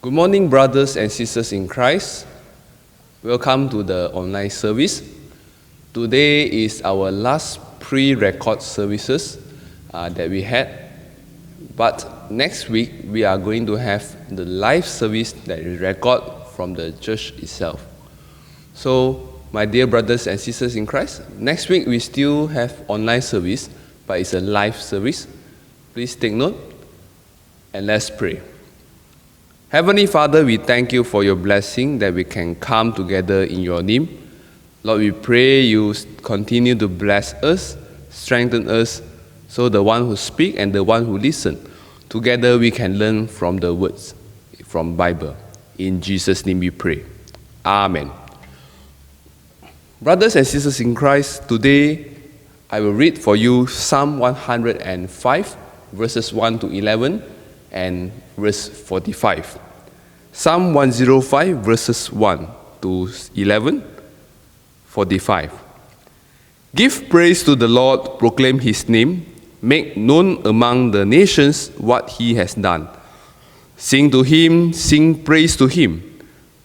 Good morning, brothers and sisters in Christ. Welcome to the online service. Today is our last pre-record services that we had. But next week, we are going to have the live service that is recorded from the church itself. So, my dear brothers and sisters in Christ, next week we still have online service, but it's a live service. Please take note and let's pray. Heavenly Father, we thank you for your blessing that we can come together in your name. Lord, we pray you continue to bless us, strengthen us, so the one who speak and the one who listen, together we can learn from the words from Bible. In Jesus' name we pray. Amen. Brothers and sisters in Christ, today I will read for you Psalm 105, verses 1 to 11, and verse 45. Psalm 105, verses 1 to 11, 45. Give praise to the Lord, proclaim his name, make known among the nations what he has done. Sing to him, sing praise to him.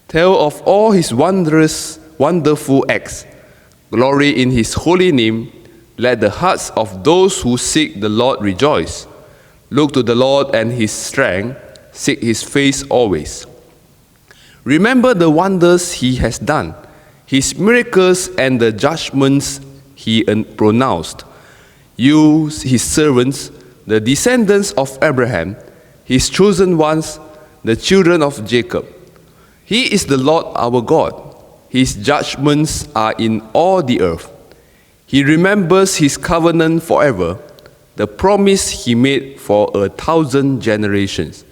Tell of all his wonderful acts. Glory in his holy name. Let the hearts of those who seek the Lord rejoice. Look to the Lord and his strength, seek his face always. Remember the wonders he has done, his miracles and the judgments he pronounced. You, his servants, the descendants of Abraham, his chosen ones, the children of Jacob. He is the Lord our God. His judgments are in all the earth. He remembers his covenant forever, the promise he made for 1,000 generations,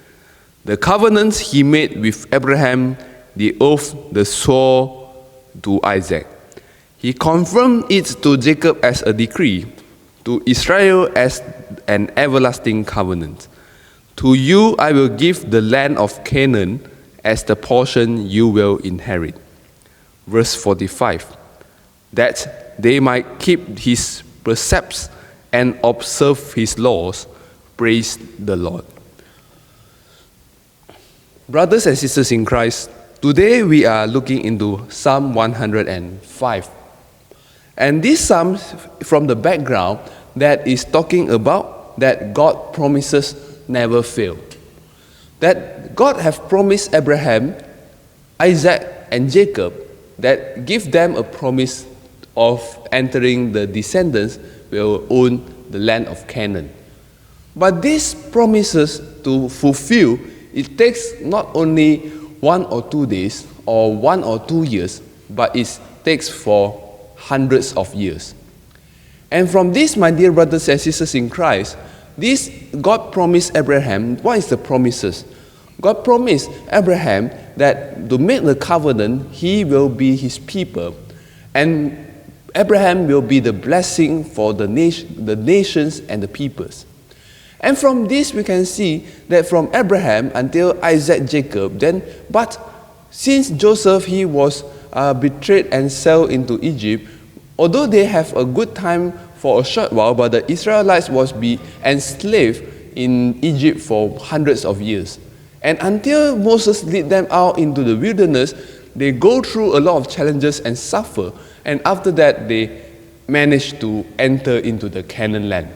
the covenant he made with Abraham, the oath he swore to Isaac. He confirmed it to Jacob as a decree, to Israel as an everlasting covenant. To you I will give the land of Canaan as the portion you will inherit. Verse 45, that they might keep his precepts and observe his laws. Praise the Lord. Brothers and sisters in Christ, today we are looking into Psalm 105. And this psalm from the background that is talking about that God promises never fail. That God have promised Abraham, Isaac, and Jacob that give them a promise of entering the descendants will own the land of Canaan. But these promises to fulfill, it takes not only 1 or 2 days or 1 or 2 years, but it takes for hundreds of years. And from this, my dear brothers and sisters in Christ, this God promised Abraham, what is the promises? God promised Abraham that to make the covenant, he will be his people, and Abraham will be the blessing for the nations and the peoples. And from this we can see that from Abraham until Isaac, Jacob, but since Joseph, he was betrayed and sold into Egypt, although they have a good time for a short while, but the Israelites was be enslaved in Egypt for hundreds of years. And until Moses lead them out into the wilderness, they go through a lot of challenges and suffer. And after that, they managed to enter into the Canaan land.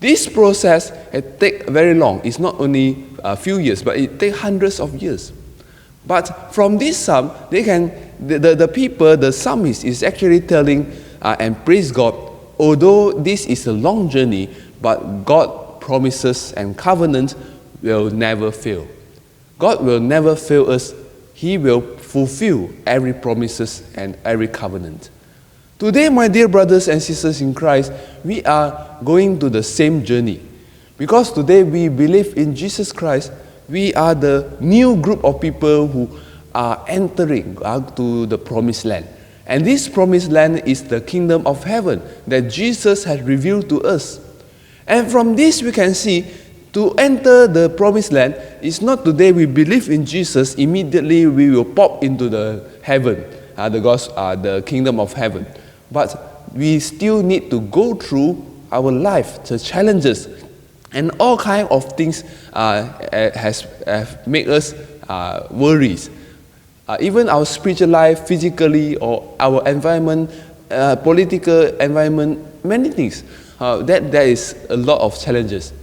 This process had taken very long. It's not only a few years, but it takes hundreds of years. But from this psalm, the people, the psalmist is actually telling and praise God, although this is a long journey, but God promises and covenant will never fail. God will never fail us. He will fulfill every promises and every covenant. Today, my dear brothers and sisters in Christ, we are going to the same journey. Because today we believe in Jesus Christ, we are the new group of people who are entering to the promised land. And this promised land is the kingdom of heaven that Jesus has revealed to us. And from this we can see, to enter the promised land, it's not today we believe in Jesus, immediately we will pop into the heaven, the kingdom of heaven. But we still need to go through our life, the challenges, and all kinds of things have made us worries. Even our spiritual life, physically, or our environment, political environment, many things. There is a lot of challenges.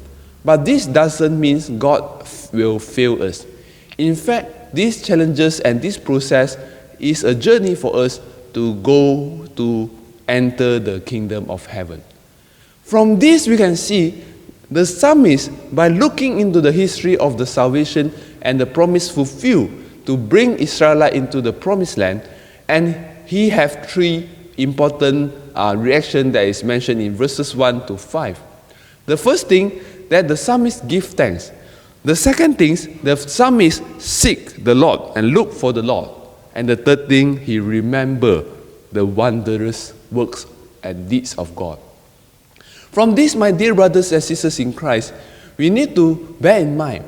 But this doesn't mean God will fail us. In fact, these challenges and this process is a journey for us to go to enter the kingdom of heaven. From this we can see the psalmist, by looking into the history of the salvation and the promise fulfilled to bring Israel into the promised land, and he have three important reactions that is mentioned in verses 1 to 5. The first thing, that the psalmist give thanks. The second thing, the psalmist seek the Lord and look for the Lord. And the third thing, he remember the wondrous works and deeds of God. From this, my dear brothers and sisters in Christ, we need to bear in mind,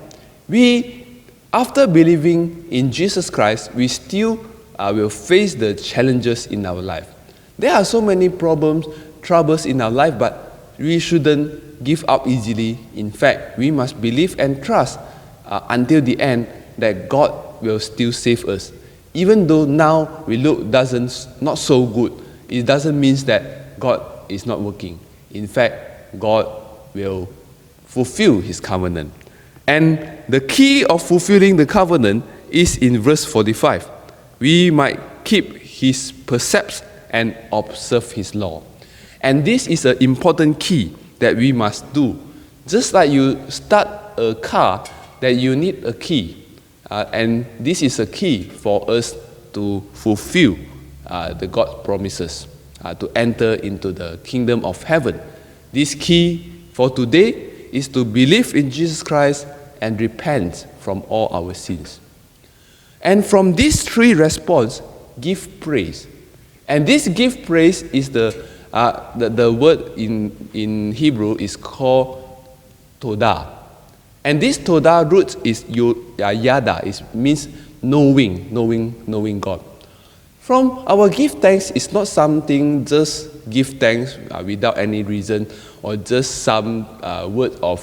after believing in Jesus Christ, we still will face the challenges in our life. There are so many problems, troubles in our life, but we shouldn't give up easily. In fact, we must believe and trust until the end that God will still save us. Even though now we look not so good, it doesn't mean that God is not working. In fact, God will fulfill His covenant. And the key of fulfilling the covenant is in verse 45. We might keep His precepts and observe His law. And this is an important key that we must do. Just like you start a car, that you need a key. And this is a key for us to fulfill the God's promises, to enter into the kingdom of heaven. This key for today is to believe in Jesus Christ and repent from all our sins. And from these three responses, give praise. And this give praise is the word in Hebrew is called todah. And this todah root is yada. It means knowing God. From our give thanks, it's not something just give thanks without any reason, or just some word of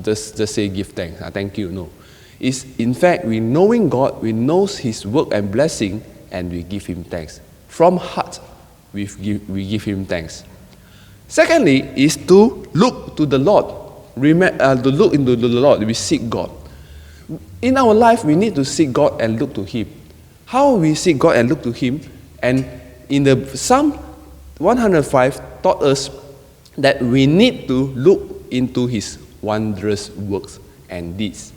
just say give thanks, thank you. No, it's in fact we knowing God, we know His work and blessing, and we give Him thanks from heart. We give Him thanks. Secondly, is to look to the Lord. To look into the Lord, we seek God. In our life, we need to seek God and look to Him. How we seek God and look to Him? And in the Psalm 105 taught us that we need to look into His wondrous works and deeds.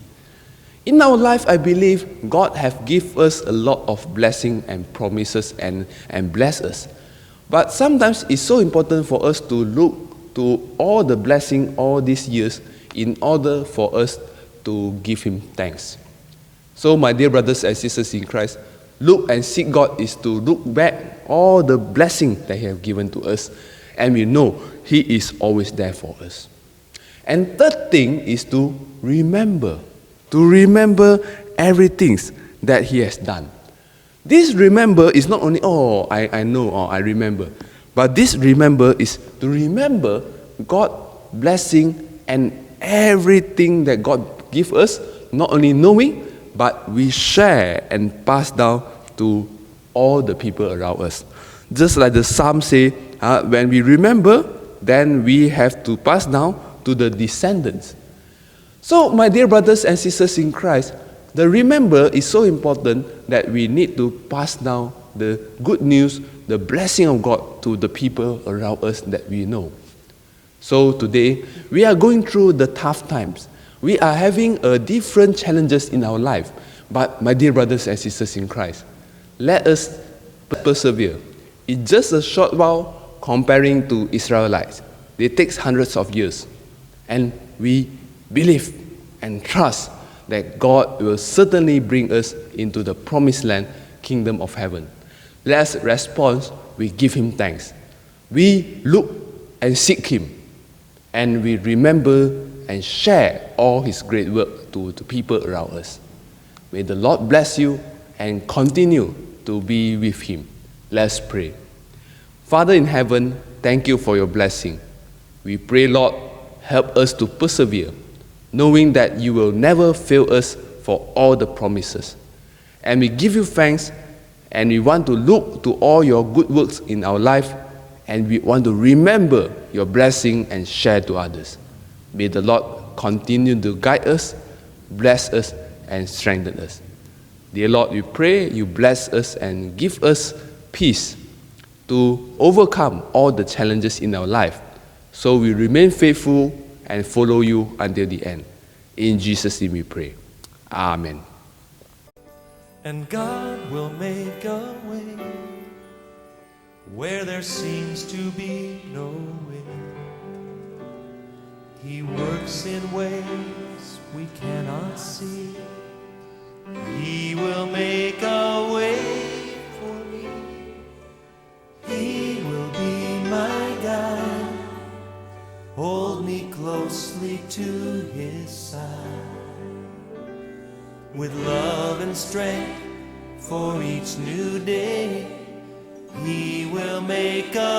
In our life, I believe God have given us a lot of blessing and promises and bless us. But sometimes it's so important for us to look to all the blessing all these years in order for us to give Him thanks. So my dear brothers and sisters in Christ, look and seek God is to look back all the blessing that He has given to us, and we know He is always there for us. And third thing is to remember everything that He has done. This remember is not only, I know or I remember, but this remember is to remember God's blessing and everything that God gives us, not only knowing, but we share and pass down to all the people around us. Just like the Psalm say, when we remember, then we have to pass down to the descendants. So, my dear brothers and sisters in Christ, the remember is so important that we need to pass down the good news, the blessing of God to the people around us that we know. So today, we are going through the tough times. We are having different challenges in our life. But my dear brothers and sisters in Christ, let us persevere. It's just a short while comparing to Israelites. It takes hundreds of years. And we believe and trust that God will certainly bring us into the promised land, kingdom of heaven. Let's respond, we give Him thanks. We look and seek Him. And we remember and share all His great work to the people around us. May the Lord bless you and continue to be with Him. Let's pray. Father in heaven, thank you for your blessing. We pray, Lord, help us to persevere, knowing that you will never fail us for all the promises. And we give you thanks, and we want to look to all your good works in our life, and we want to remember your blessing and share to others. May the Lord continue to guide us, bless us, and strengthen us. Dear Lord, we pray you bless us and give us peace to overcome all the challenges in our life, so we remain faithful and follow you until the end. In Jesus' name we pray. Amen. And God will make a way where there seems to be no way. He works in ways we cannot see. He will make a way for me. He will be my guide. Hold me closely to his side. With love and strength for each new day, he will make a